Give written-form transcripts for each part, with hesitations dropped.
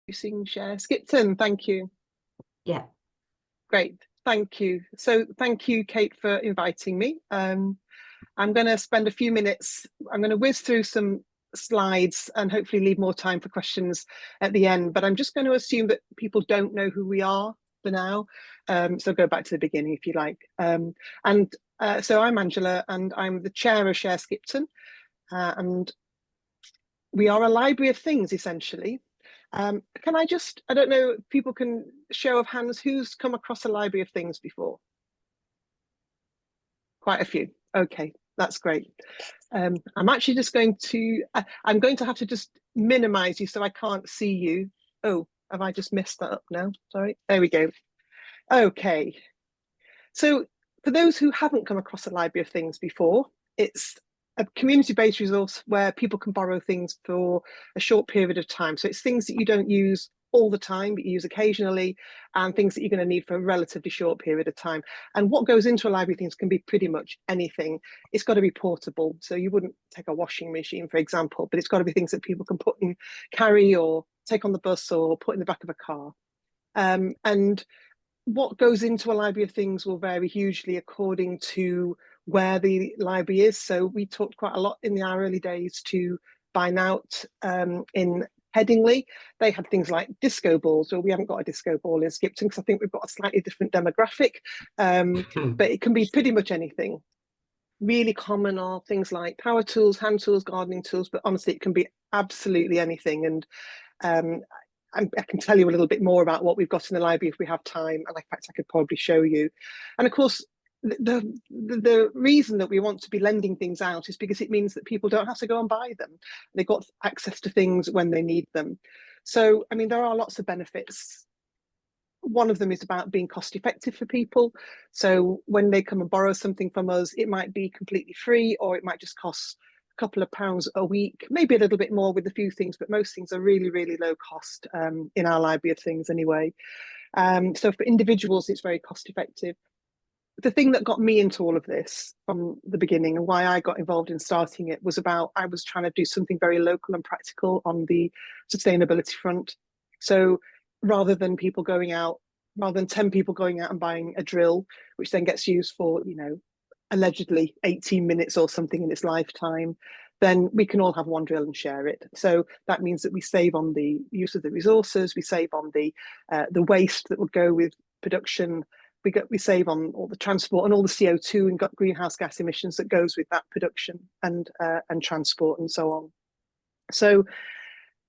Using share. Skipton, thank you. Yeah. Great, thank you. So thank you, Kate, for inviting me. I'm going to spend a few minutes, I'm going to whiz through some slides and hopefully leave more time for questions at the end, but I'm just going to assume that people don't know who we are for now. So go back to the beginning if you like. So I'm Angela and I'm the chair of Share Skipton, and we are a library of things essentially. Can I don't know, if people can show of hands, who's come across a library of things before? Quite a few. Okay, that's great. I'm actually just going to, I'm going to have to just minimize you so I can't see you. Oh, have I just messed that up now? Sorry, there we go. Okay, so for those who haven't come across a library of things before, it's a community-based resource where people can borrow things for a short period of time. So it's things that you don't use all the time, but you use occasionally, and things that you're going to need for a relatively short period of time. And what goes into a library of things can be pretty much anything. It's got to be portable. So you wouldn't take a washing machine, for example, but it's got to be things that people can put and carry or take on the bus or put in the back of a car. And what goes into a library of things will vary hugely according to where the library is. So we talked quite a lot in our early days to Buy Out in Headingley. They had things like disco balls. Well, we haven't got a disco ball in Skipton because I think we've got a slightly different demographic, but it can be pretty much anything. Really common are things like power tools, hand tools, gardening tools, but honestly, it can be absolutely anything. And I can tell you a little bit more about what we've got in the library if we have time, and in fact I could probably show you. And of course the reason that we want to be lending things out is because it means that people don't have to go and buy them. They've got access to things when they need them. So I mean, there are lots of benefits. One of them is about being cost effective for people. So when they come and borrow something from us, it might be completely free, or it might just cost couple of pounds a week, maybe a little bit more with a few things, but most things are really, really low cost in our library of things anyway. So for individuals, it's very cost effective. The thing that got me into all of this from the beginning and why I got involved in starting it was about, I was trying to do something very local and practical on the sustainability front. So rather than 10 people going out and buying a drill, which then gets used for, allegedly 18 minutes or something in its lifetime, then we can all have one drill and share it. So that means that we save on the use of the resources, we save on the waste that would go with production, we save on all the transport and all the CO2 and greenhouse gas emissions that goes with that production and transport and so on. So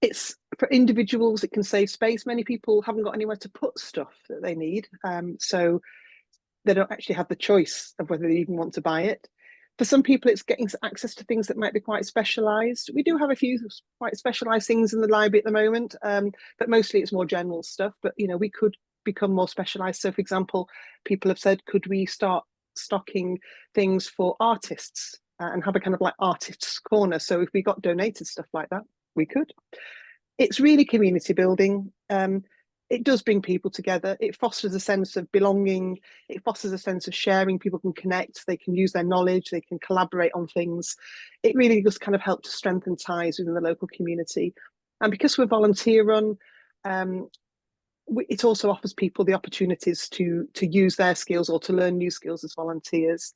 it's for individuals, it can save space. Many people haven't got anywhere to put stuff that they need. So they don't actually have the choice of whether they even want to buy it. For some people, it's getting access to things that might be quite specialised. We do have a few quite specialised things in the library at the moment, but mostly it's more general stuff. But, we could become more specialised. So, for example, people have said, could we start stocking things for artists and have a kind of like artists' corner? So if we got donated stuff like that, we could. It's really community building. It does bring people together. It fosters a sense of belonging. It fosters a sense of sharing. People can connect. They can use their knowledge. They can collaborate on things. It really does kind of help to strengthen ties within the local community. And because we're volunteer run, it also offers people the opportunities to use their skills or to learn new skills as volunteers.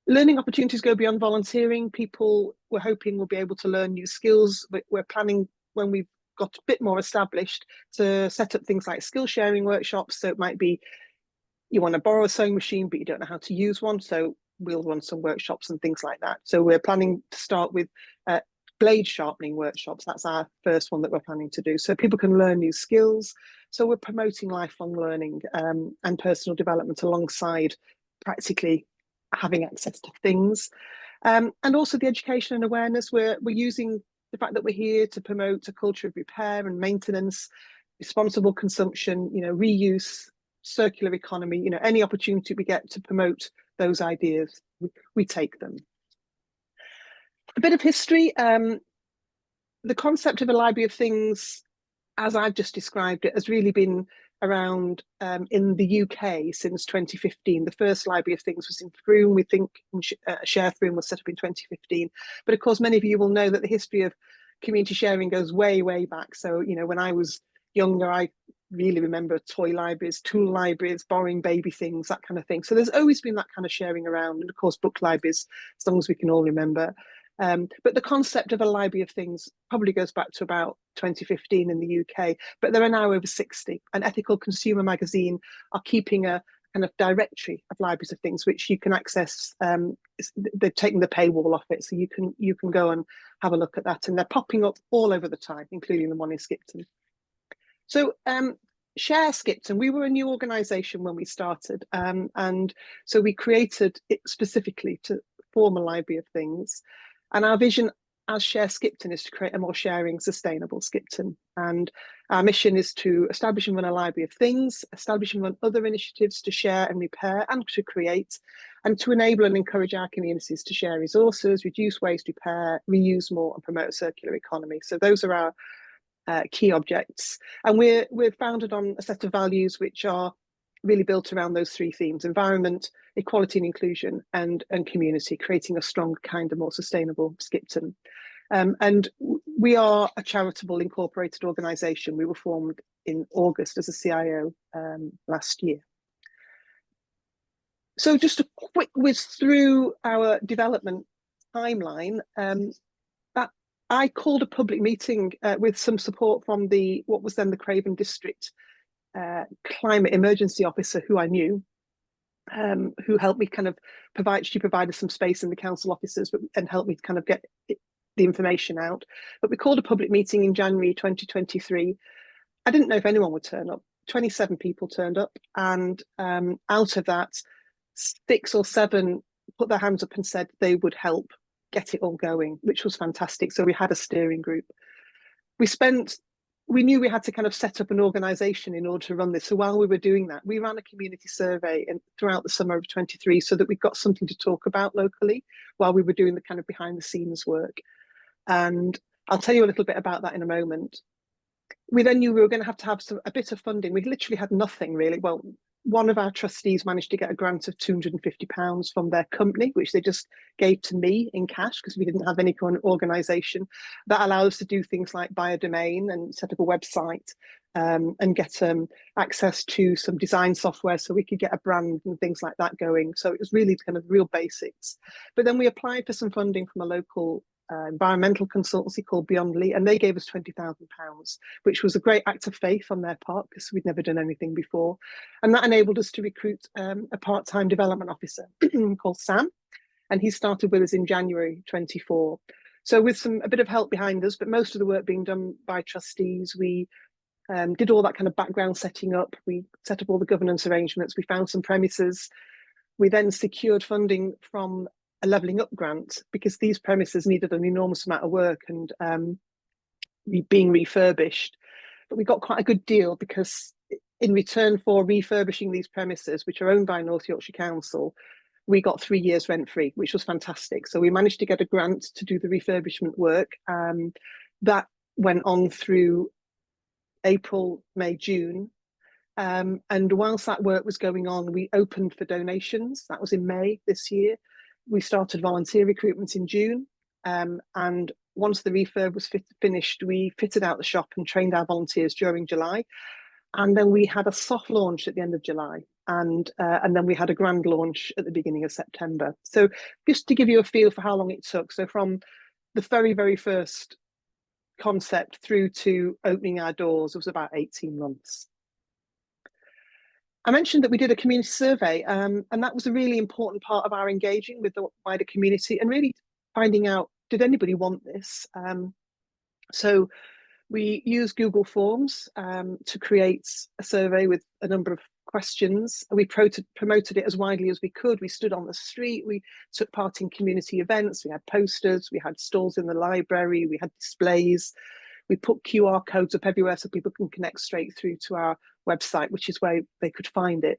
Learning opportunities go beyond volunteering. People, we're hoping, will be able to learn new skills. We're planning, when we've got a bit more established, to set up things like skill sharing workshops. So it might be you want to borrow a sewing machine, but you don't know how to use one. So we'll run some workshops and things like that. So we're planning to start with blade sharpening workshops. That's our first one that we're planning to do. So people can learn new skills. So we're promoting lifelong learning and personal development alongside practically having access to things. And also the education and awareness. We're using the fact that we're here to promote a culture of repair and maintenance, responsible consumption, reuse, circular economy, any opportunity we get to promote those ideas, we take them. A bit of history. The concept of a library of things, as I've just described it, has really been around in the UK since 2015. The first library of things was in Frome. We think Share Frome was set up in 2015. But of course, many of you will know that the history of community sharing goes way, way back. So, you know, when I was younger, I really remember toy libraries, tool libraries, borrowing baby things, that kind of thing. So there's always been that kind of sharing around, and of course book libraries, as long as we can all remember. But the concept of a library of things probably goes back to about 2015 in the UK, but there are now over 60. And Ethical Consumer magazine are keeping a kind of directory of libraries of things which you can access. They've taken the paywall off it, so you can go and have a look at that, and they're popping up all over the time, including the one in Skipton. So Share Skipton, we were a new organisation when we started, and so we created it specifically to form a library of things. And our vision as Share Skipton is to create a more sharing, sustainable Skipton. And our mission is to establish and run a library of things, establish and run other initiatives to share and repair and to create, and to enable and encourage our communities to share resources, reduce waste, repair, reuse more, and promote a circular economy. So those are our key objects, and we're founded on a set of values which are really built around those three themes: environment, equality and inclusion, and community, creating a strong, kinder, more sustainable Skipton. And we are a charitable incorporated organisation. We were formed in August as a CIO last year. So just a quick whiz through our development timeline. I called a public meeting with some support from what was then the Craven District Climate Emergency Officer, who I knew, who helped me kind of she provided some space in the council offices and helped me kind of get the information out. But we called a public meeting in January 2023. I didn't know if anyone would turn up. 27 people turned up, and out of that, 6 or 7 put their hands up and said they would help get it all going, which was fantastic. So we had a steering group. We knew we had to kind of set up an organisation in order to run this. So while we were doing that, we ran a community survey throughout the summer of 23, so that we got something to talk about locally while we were doing the kind of behind the scenes work. And I'll tell you a little bit about that in a moment. We then knew we were going to have a bit of funding. We literally had nothing really. Well, one of our trustees managed to get a grant of £250 from their company, which they just gave to me in cash because we didn't have any kind of organisation. That allowed us to do things like buy a domain and set up a website, and get access to some design software so we could get a brand and things like that going. So it was really kind of real basics. But then we applied for some funding from a local environmental consultancy called Beyondly, and they gave us £20,000, which was a great act of faith on their part because we'd never done anything before. And that enabled us to recruit a part-time development officer called Sam, and he started with us in January 24. So with a bit of help behind us, but most of the work being done by trustees, we did all that kind of background setting up. We set up all the governance arrangements. We found some premises. We then secured funding from a levelling up grant because these premises needed an enormous amount of work and being refurbished. But we got quite a good deal because in return for refurbishing these premises, which are owned by North Yorkshire Council, we got 3 years rent free, which was fantastic. So we managed to get a grant to do the refurbishment work. That went on through April, May, June. And whilst that work was going on, we opened for donations. That was in May this year. We started volunteer recruitment in June, and once the refurb was finished, we fitted out the shop and trained our volunteers during July. And then we had a soft launch at the end of July, and then we had a grand launch at the beginning of September. So just to give you a feel for how long it took. So from the very, very first concept through to opening our doors, it was about 18 months. I mentioned that we did a community survey, and that was a really important part of our engaging with the wider community and really finding out, did anybody want this? So we used Google Forms to create a survey with a number of questions. We promoted it as widely as we could. We stood on the street, we took part in community events, we had posters, we had stalls in the library, we had displays. We put QR codes up everywhere so people can connect straight through to our website, which is where they could find it.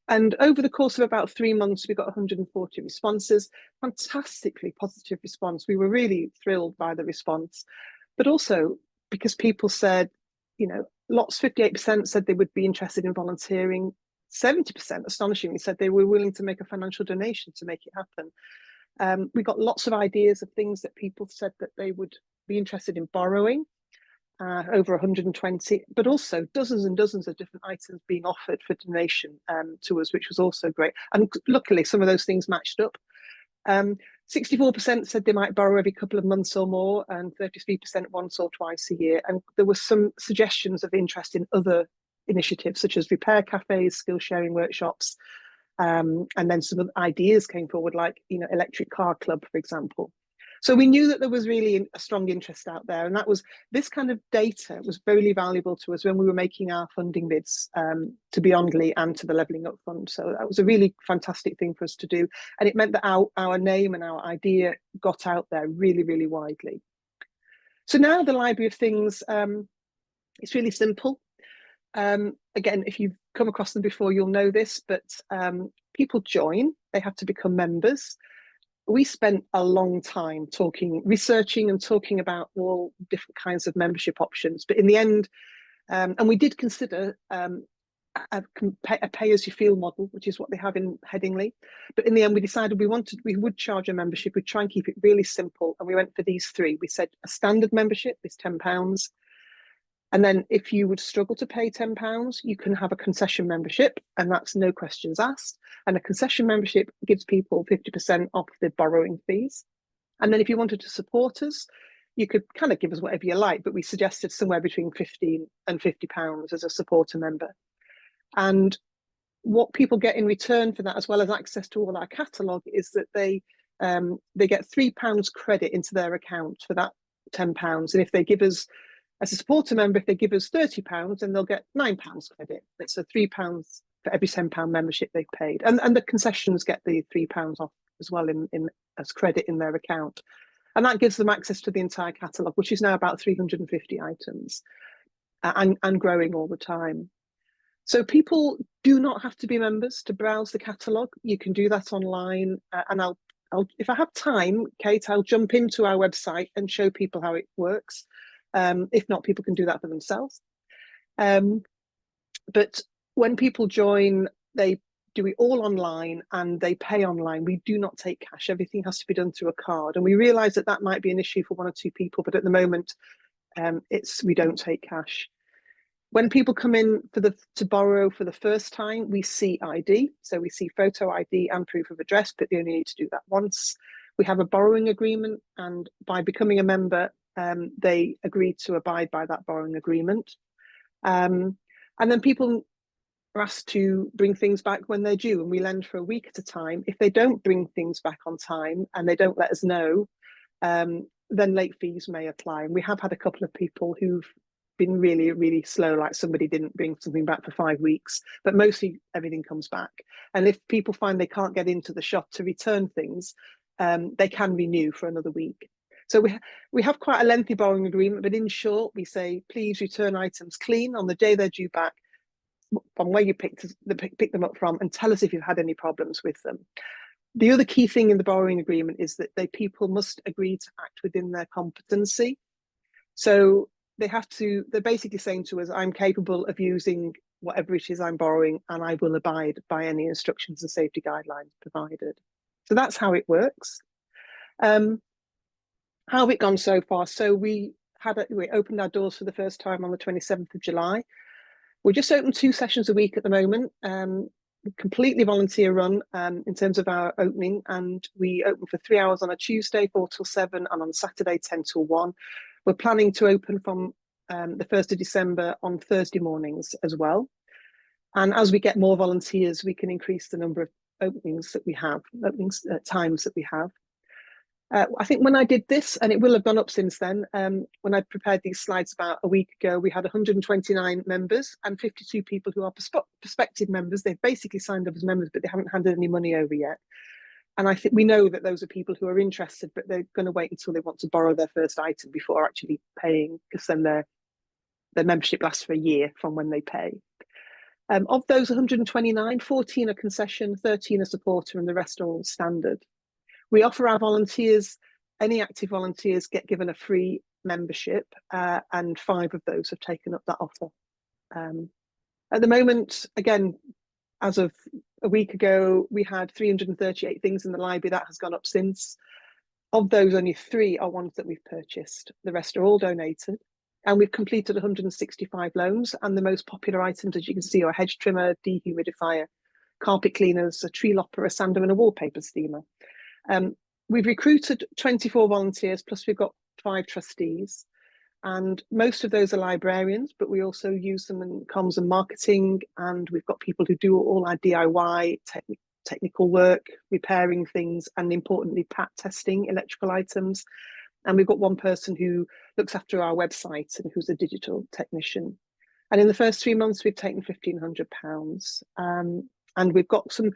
And over the course of about 3 months, we got 140 responses, fantastically positive response. We were really thrilled by the response, but also because people said, you know, 58% said they would be interested in volunteering. 70%, astonishingly, said they were willing to make a financial donation to make it happen. We got lots of ideas of things that people said that they would be interested in borrowing, over 120, but also dozens and dozens of different items being offered for donation to us, which was also great. And luckily, some of those things matched up. 64% said they might borrow every couple of months or more, and 33% once or twice a year. And there were some suggestions of interest in other initiatives, such as repair cafes, skill sharing workshops, and then some ideas came forward, like electric car club, for example. So we knew that there was really a strong interest out there, and this kind of data was very valuable to us when we were making our funding bids to Beyondly and to the Levelling Up Fund. So that was a really fantastic thing for us to do, and it meant that our name and our idea got out there really widely. So now the Library of Things, it's really simple. Again, if you've come across them before, you'll know this, but people join, they have to become members. We spent a long time researching and talking about all different kinds of membership options. But in the end, and we did consider a pay-as-you-feel model, which is what they have in Headingley. But in the end, we decided we would charge a membership. We'd try and keep it really simple. And we went for these three. We said a standard membership is £10. And then if you would struggle to pay £10, you can have a concession membership, and that's no questions asked. And a concession membership gives people 50% off the borrowing fees. And then if you wanted to support us, you could kind of give us whatever you like, but we suggested somewhere between £15 and £50 as a supporter member. And what people get in return for that, as well as access to all our catalogue, is that they get £3 credit into their account for that £10. And if they give us, as a supporter member, if they give us £30, then they'll get £9 credit. It's a £3 for every £10 membership they've paid. And the concessions get the £3 off as well in as credit in their account. And that gives them access to the entire catalogue, which is now about 350 items and growing all the time. So people do not have to be members to browse the catalogue. You can do that online. And I'll, if I have time, Kate, I'll jump into our website and show people how it works. If not, people can do that for themselves. But when people join, they do it all online and they pay online. We do not take cash. Everything has to be done through a card. And we realise that that might be an issue for one or two people, but at the moment, we don't take cash. When people come in to borrow for the first time, we see ID. So we see photo ID and proof of address, but they only need to do that once. We have a borrowing agreement, and by becoming a member, they agreed to abide by that borrowing agreement. And then people are asked to bring things back when they're due, and we lend for a week at a time. If they don't bring things back on time and they don't let us know, then late fees may apply. And we have had a couple of people who've been really slow, like somebody didn't bring something back for 5 weeks, but mostly everything comes back. And if people find they can't get into the shop to return things, they can renew for another week. So we have quite a lengthy borrowing agreement, but in short, we say, please return items clean on the day they're due back from where you picked them up from, and tell us if you've had any problems with them. The other key thing in the borrowing agreement is that people must agree to act within their competency. So they're basically saying to us, I'm capable of using whatever it is I'm borrowing, and I will abide by any instructions and safety guidelines provided. So that's how it works. How have it gone so far? So we opened our doors for the first time on the 27th of July. We're just open 2 sessions a week at the moment, completely volunteer run in terms of our opening, and we open for 3 hours on a Tuesday, 4 till 7, and on Saturday, 10 till 1. We're planning to open from the 1st of December on Thursday mornings as well. And as we get more volunteers, we can increase the number of openings that we have, times that we have. I think when I did this, and it will have gone up since then, when I prepared these slides about a week ago, we had 129 members and 52 people who are prospective members. They've basically signed up as members, but they haven't handed any money over yet. And I think we know that those are people who are interested, but they're going to wait until they want to borrow their first item before actually paying, because then their membership lasts for a year from when they pay. Of those 129, 14 are concession, 13 are supporter, and the rest are all standard. We offer our volunteers, any active volunteers get given a free membership, and 5 of those have taken up that offer. At the moment, again, as of a week ago, we had 338 things in the library. That has gone up since. Of those, only 3 are ones that we've purchased. The rest are all donated. And we've completed 165 loans. And the most popular items, as you can see, are a hedge trimmer, dehumidifier, carpet cleaners, a tree lopper, a sander, and a wallpaper steamer. We've recruited 24 volunteers, plus we've got 5 trustees. And most of those are librarians, but we also use them in comms and marketing. And we've got people who do all our DIY, technical work, repairing things, and importantly, PAT testing electrical items. And we've got one person who looks after our website and who's a digital technician. And in the first 3 months, we've taken £1,500. And we've got some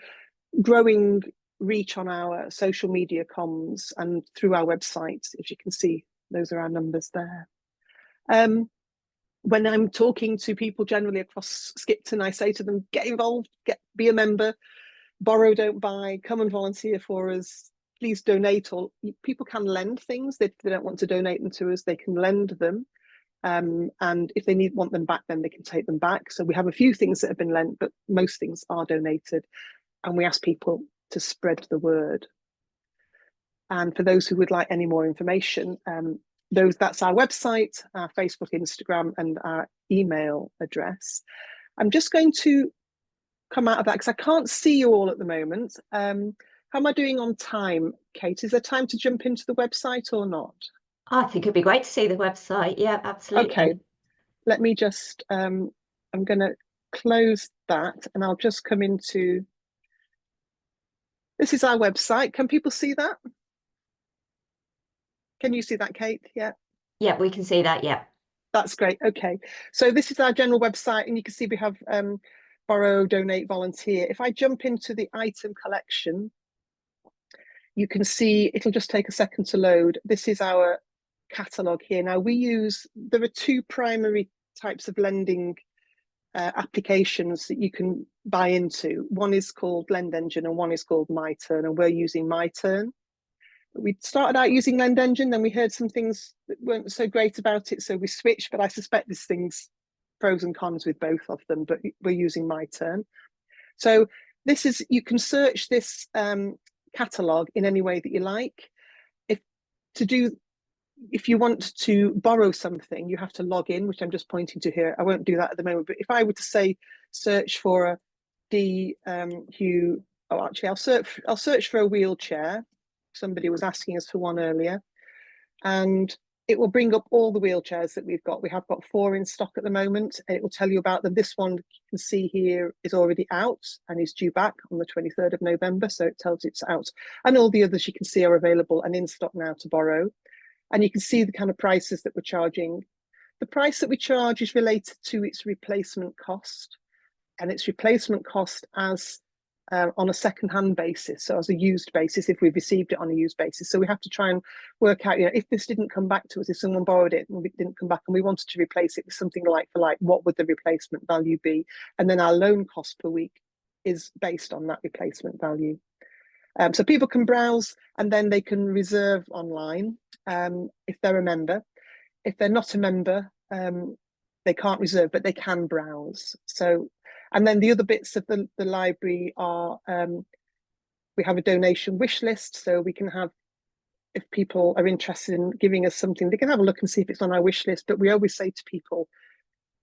growing reach on our social media comms and through our website. As you can see, those are our numbers there. When I'm talking to people generally across Skipton, I say to them, get involved, be a member, borrow, don't buy, come and volunteer for us, please donate. Or people can lend things. If they don't want to donate them to us, they can lend them. And if they want them back, then they can take them back. So we have a few things that have been lent, but most things are donated. And we ask people to spread the word. And for those who would like any more information, that's our website, our Facebook, Instagram, and our email address. I'm just going to come out of that because I can't see you all at the moment. How am I doing on time, Kate? Is there time to jump into the website or not? I think it'd be great to see the website. Yeah, absolutely. Okay, let me just, I'm going to close that and I'll just come into, this is our website. Can people see that? Can you see that, Kate? Yeah. Yeah, we can see that. Yeah. That's great. Okay. So this is our general website and you can see we have borrow, donate, volunteer. If I jump into the item collection, you can see, it'll just take a second to load. This is our catalogue here. Now there are 2 primary types of lending applications that you can buy into. One is called Lend Engine and one is called My Turn, and we're using My Turn. We started out using Lend Engine, then we heard some things that weren't so great about it, so we switched, but I suspect there's things, pros and cons with both of them, but we're using My Turn. So you can search this catalogue in any way that you like. If you want to borrow something, you have to log in, which I'm just pointing to here. I won't do that at the moment, but if I were to say search for I'll search for a wheelchair. Somebody was asking us for one earlier, and it will bring up all the wheelchairs that we've got. We have got 4 in stock at the moment, and it will tell you about them. This one you can see here is already out and is due back on the 23rd of November, so it tells you it's out. And all the others you can see are available and in stock now to borrow. And you can see the kind of prices that we're charging. The price that we charge is related to its replacement cost, and its replacement cost as on a second-hand basis, so as a used basis, if we've received it on a used basis. So we have to try and work out, if this didn't come back to us, if someone borrowed it and it didn't come back and we wanted to replace it with something like for like, what would the replacement value be? And then our loan cost per week is based on that replacement value. So people can browse and then they can reserve online if they're a member. If they're not a member, they can't reserve, but they can browse. So, and then the other bits of the library are, we have a donation wish list, so we can have, if people are interested in giving us something, they can have a look and see if it's on our wish list. But we always say to people,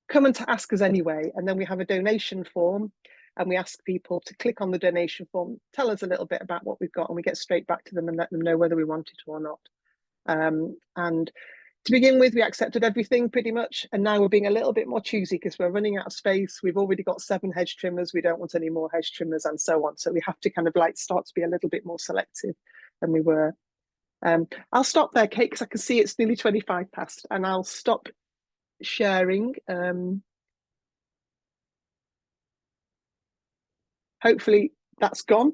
come and to ask us anyway. And then we have a donation form and we ask people to click on the donation form, tell us a little bit about what we've got, and we get straight back to them and let them know whether we want it or not. And to begin with, we accepted everything pretty much, and now we're being a little bit more choosy because we're running out of space. We've already got 7 hedge trimmers. We don't want any more hedge trimmers and so on. So we have to kind of start to be a little bit more selective than we were. I'll stop there, Kate, because I can see it's nearly 25 past, and I'll stop sharing. Hopefully that's gone.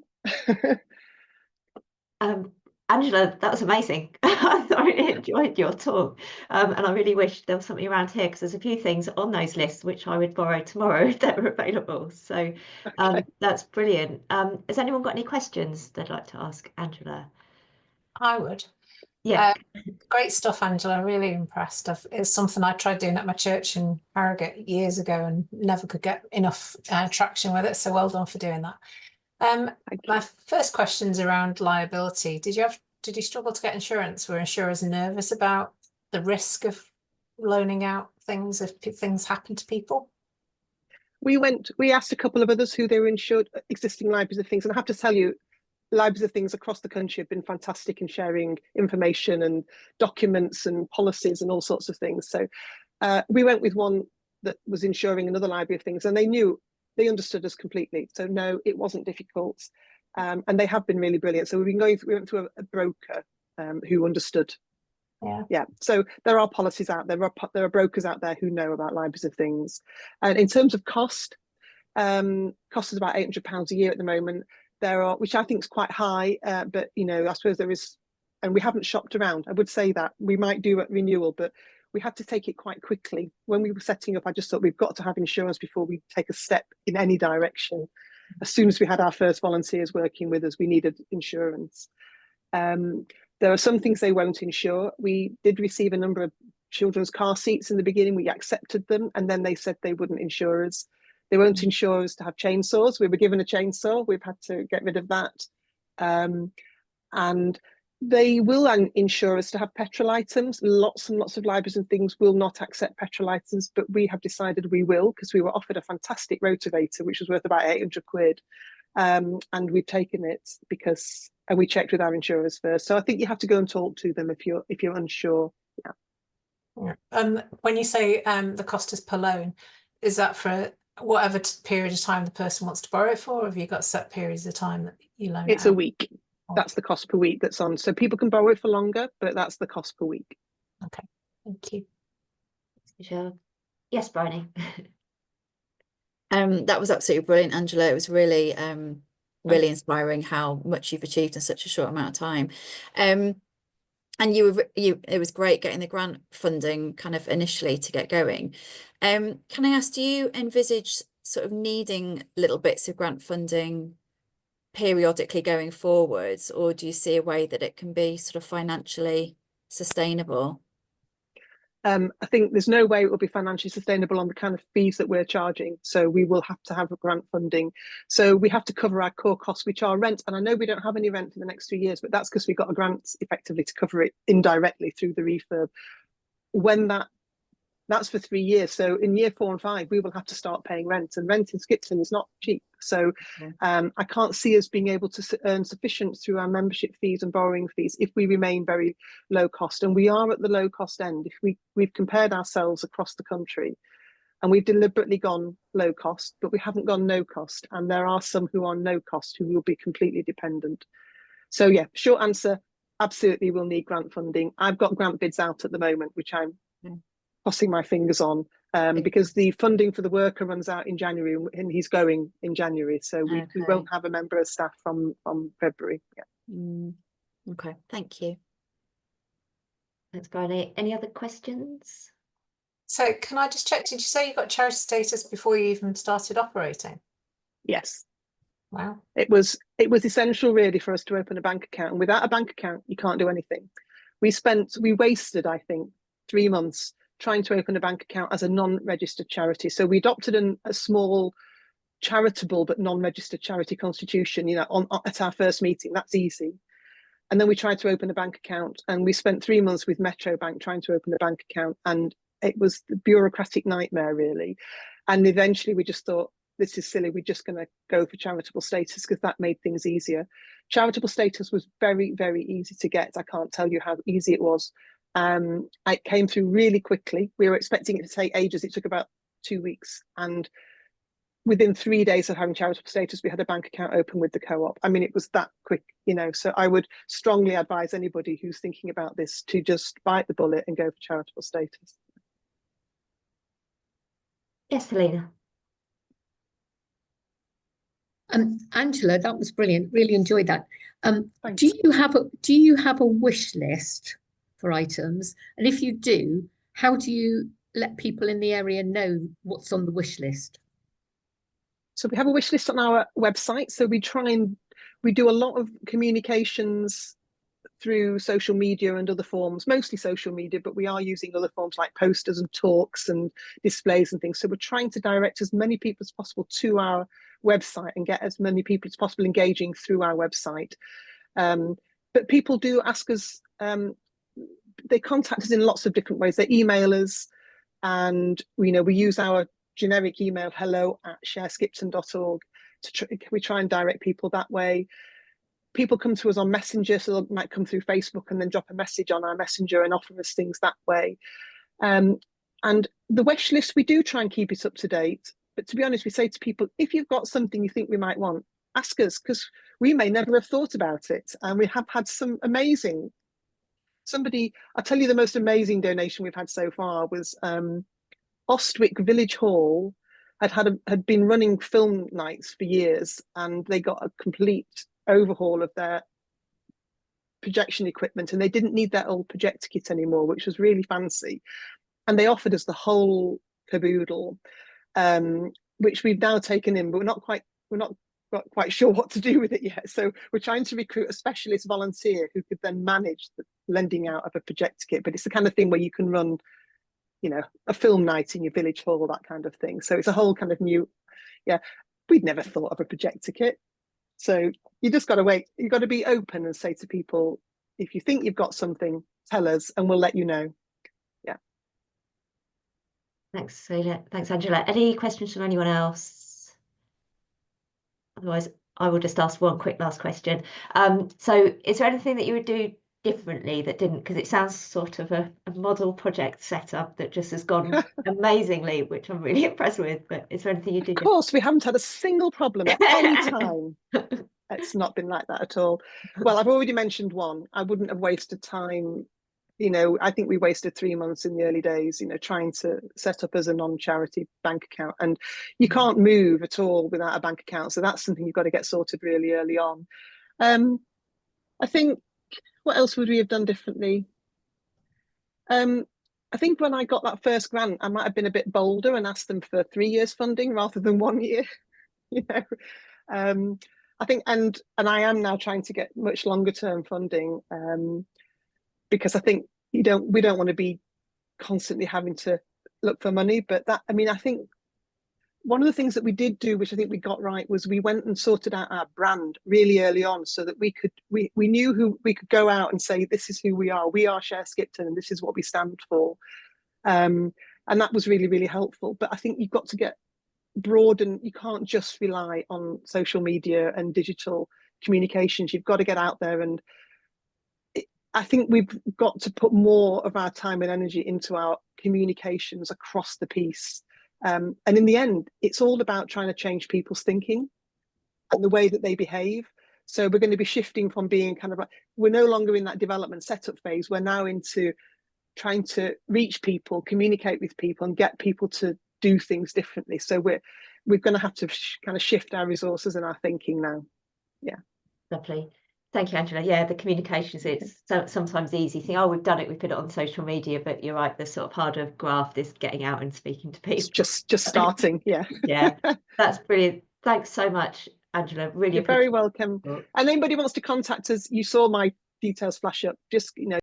Angela, that was amazing. I really enjoyed your talk, and I really wish there was something around here because there's a few things on those lists which I would borrow tomorrow if they were available. So okay. That's brilliant. Has anyone got any questions they'd like to ask Angela? I would. Yeah. Great stuff, Angela. Really impressed. It's something I tried doing at my church in Harrogate years ago and never could get enough traction with it. So well done for doing that. My first question is around liability. Did you have did you struggle to get insurance? Were insurers nervous about the risk of loaning out things if things happen to people? We asked a couple of others who they were insured, existing libraries of things, and I have to tell you, libraries of things across the country have been fantastic in sharing information and documents and policies and all sorts of things. So we went with one that was insuring another library of things, and they understood us completely. So no, it wasn't difficult, and they have been really brilliant. So we went through a broker who understood. Yeah. So there are policies out there. There are brokers out there who know about libraries of things. And in terms of cost is about £800 a year at the moment. There are, which I think is quite high, but you know, I suppose there is, and we haven't shopped around. I would say that we might do at renewal, but we had to take it quite quickly. When we were setting up, I just thought we've got to have insurance before we take a step in any direction. As soon as we had our first volunteers working with us, we needed insurance. There are some things they won't insure. We did receive a number of children's car seats in the beginning. We accepted them, and then they said they wouldn't insure us. They won't insure us to have chainsaws. We were given a chainsaw. We've had to get rid of that. And they will insure us to have petrol items. Lots and lots of libraries and things will not accept petrol items, but we have decided we will, because we were offered a fantastic rotavator, which was worth about 800 quid. And we've taken it because, and we checked with our insurers first. So I think you have to go and talk to them if you're unsure. Yeah. When you say the cost is per loan, is that for whatever period of time the person wants to borrow it for, or have you got set periods of time that you loan it's out? a week. That's the cost per week that's on. So people can borrow it for longer, but that's the cost per week. Okay, thank you. Sure. Yes, Bryony. That was absolutely brilliant, Angela. It was really really inspiring how much you've achieved in such a short amount of time. And it was great getting the grant funding kind of initially to get going. Can I ask, do you envisage sort of needing little bits of grant funding periodically going forwards, or do you see a way that it can be sort of financially sustainable? I think there's no way it will be financially sustainable on the kind of fees that we're charging. So we will have to have a grant funding. So we have to cover our core costs, which are rent. And I know we don't have any rent for the next 3 years, but that's because we got a grant effectively to cover it indirectly through the refurb. When that's for 3 years. So in year 4 and 5, we will have to start paying rent, and rent in Skipton is not cheap. So I can't see us being able to earn sufficient through our membership fees and borrowing fees if we remain very low cost. And we are at the low cost end. If we've compared ourselves across the country, and we've deliberately gone low cost, but we haven't gone no cost. And there are some who are no cost who will be completely dependent. So yeah, short answer, absolutely we'll need grant funding. I've got grant bids out at the moment, which I'm crossing my fingers on, because the funding for the worker runs out in January, and he's going in January. So we won't have a member of staff from February. Okay, thank you. Thanks, Bryony. Any other questions? So can I just check, did you say you got charity status before you even started operating? Yes. Wow. It was essential really for us to open a bank account, and without a bank account you can't do anything. We wasted, I think, 3 months trying to open a bank account as a non-registered charity. So we adopted a small charitable but non-registered charity constitution, at our first meeting. That's easy. And then we tried to open a bank account, and we spent 3 months with Metro Bank trying to open a bank account, and it was the bureaucratic nightmare really. And eventually we just thought, this is silly, we're just going to go for charitable status, because that made things easier. Charitable status was very, very easy to get. I can't tell you how easy it was. It came through really quickly. We were expecting it to take ages. It took about 2 weeks, and within 3 days of having charitable status, we had a bank account open with the co-op. I mean, it was that quick, so I would strongly advise anybody who's thinking about this to just bite the bullet and go for charitable status. Yes, Helena. Angela, that was brilliant. Really enjoyed that. Thanks. Do you have a wish list for items? And if you do, how do you let people in the area know what's on the wish list? So we have a wish list on our website. So we do a lot of communications through social media and other forms, mostly social media, but we are using other forms like posters and talks and displays and things. So we're trying to direct as many people as possible to our website and get as many people as possible engaging through our website. but people do ask us, they contact us in lots of different ways. They email us, and we use our generic email, hello@shareskipton.org, we try and direct people that way. People come to us on Messenger, so they might come through Facebook and then drop a message on our Messenger and offer us things that way. And the wish list, we do try and keep it up to date. But to be honest, we say to people, if you've got something you think we might want, ask us, because we may never have thought about it. And we have had some amazing, I'll tell you the most amazing donation we've had so far was Ostwick Village Hall had been running film nights for years, and they got a complete overhaul of their projection equipment, and they didn't need that old projector kit anymore, which was really fancy. And they offered us the whole caboodle, which we've now taken in, but we're not quite sure what to do with it yet. So we're trying to recruit a specialist volunteer who could then manage the lending out of a projector kit. But it's the kind of thing where you can run, a film night in your village hall, that kind of thing. So it's a whole kind of new, we'd never thought of a projector kit. So you just got to wait. You've got to be open and say to people, if you think you've got something, tell us and we'll let you know. Yeah. Thanks, Angela. Any questions from anyone else? Otherwise, I will just ask one quick last question. So is there anything that you would do differently that didn't, because it sounds sort of a model project setup that just has gone amazingly, which I'm really impressed with, but is there anything you did? Of course, we haven't had a single problem at any time. It's not been like that at all. Well, I've already mentioned one. I wouldn't have wasted time. I think we wasted 3 months in the early days, trying to set up as a non-charity bank account, and you can't move at all without a bank account. So that's something you've got to get sorted really early on. I think, what else would we have done differently? I think when I got that first grant, I might have been a bit bolder and asked them for 3 years funding rather than 1 year. I think, and I am now trying to get much longer term funding, because I think we don't want to be constantly having to look for money. But I think one of the things that we did do, which I think we got right, was we went and sorted out our brand really early on, so that we knew who we could go out and say, this is who we are Share Skipton, and this is what we stand for. And that was really, really helpful. But I think you've got to get broad, and you can't just rely on social media and digital communications. You've got to get out there, and I think we've got to put more of our time and energy into our communications across the piece. And in the end, it's all about trying to change people's thinking and the way that they behave. So we're going to be shifting from being kind of like, we're no longer in that development setup phase. We're now into trying to reach people, communicate with people, and get people to do things differently. So we're going to have to kind of shift our resources and our thinking now. Yeah. Lovely. Thank you, Angela. Yeah, the communications, it's sometimes the easy thing. Oh, we've done it, we put it on social media, but you're right, the sort of harder graft is getting out and speaking to people. It's just starting, yeah. Yeah, that's brilliant. Thanks so much, Angela. Really You're very welcome. And anybody wants to contact us, you saw my details flash up, just